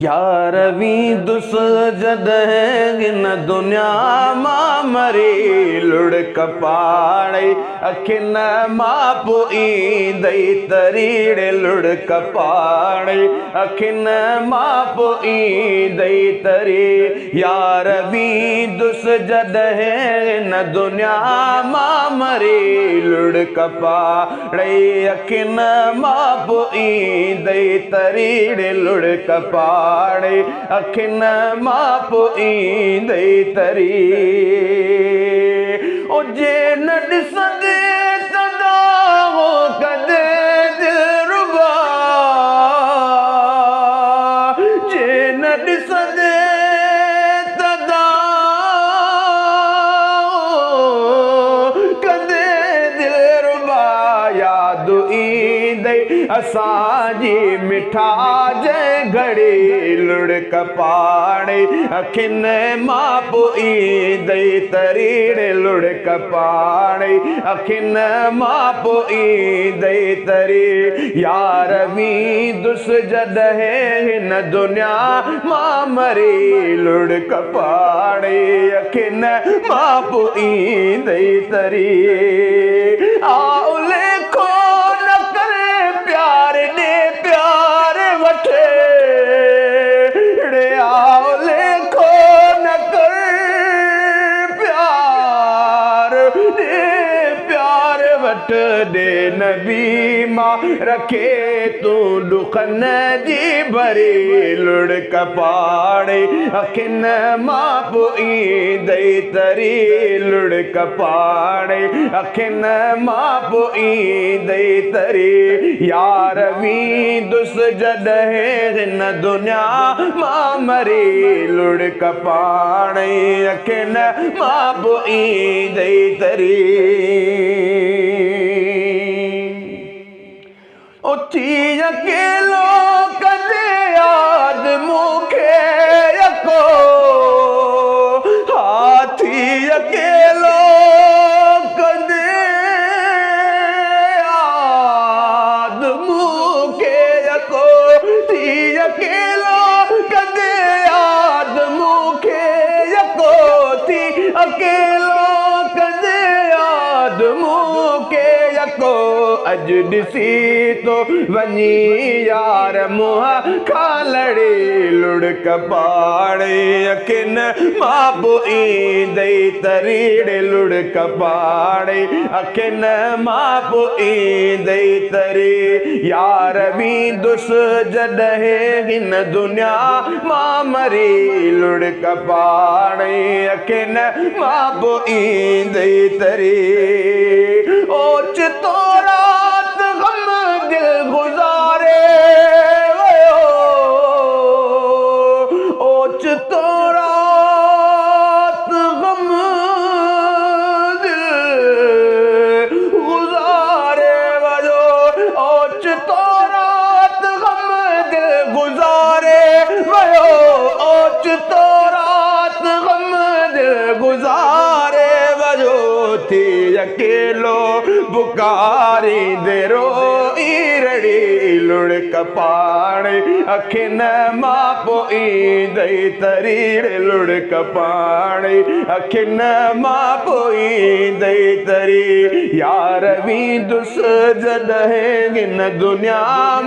यार वी दुस जॾहिं न दुनिया मां मरी लुड़ कपाड़े अखिन मां पोईंदई तरीड़े लुड़ कपाड़े अखिन मां पोईंदई तरी यार वी दुस जॾहिं न दुनिया मां मरी लुड़ कपाड़े अखिन मां पोईंदई तरीड़े लुड़ कपाड़े अखिन मां पोईंदई तरी ओ जे न ॾिसंदे तदा हो कदे दिलरुबा जे न ॾिसंदे तदा कदे दिलरुबा याद ईंदई असांजी मिठाज घड़ी लुड़ कपाड़े अखिन मां पोईंदई तरीड़े लुड़ कपाड़े अखिन मां पोईंदई तरी यार वी दुस जॾहिं हिन दुनिया मां मरी लुड़ कपाड़े अखिन मां पोईंदई तरी आउले को न करे प्यार ॾे प्यार वठे दे नबी मां रखे तू दुखन जी भरी लुड़ कपाड़े अखिन मां पोईंदई तरी लुड़ कपाड़े अखिन मां पोईंदई तरी यार वी दुस जॾहिं हिन दुनिया मां मरी लुड़ कपाड़े अखिन मां पोईंदई तरी उथी अकेलो कदे याद मूंखे यको हाथी अकेलो कदे याद मूंखे यको थी अकेलो कदे याद मूंखे यको थी अकेलो कदे याद मूंखे यको अज ॾिसी तो वञी यार मुंहं खां लड़ी लुड़ कपाड़े अखिन मां पोईंदई तरीड़े लुड़ कपाड़े अखिन मां पोईंदई तरी यार वी दुस जॾहिं हिन दुनिया मां मरी लुड़ कपाड़े अखिन मां पोईंदई तरी ओचितो अकेलो पुकारी देरो ईरड़ी लुड़ कपाड़े अखिन मां पोईंदई तरीड़े लुड़ कपाड़े अखिन मां पोईंदई तरी यार वी दुस जॾहिं हिन दुनिया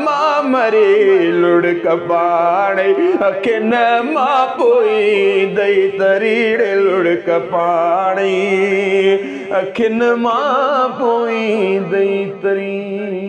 मां मरी लुड़ कपाड़े अखिन मां पोईंदई तरीड़े लुड़ कपाड़े अखिन मां पोईंदई तरी।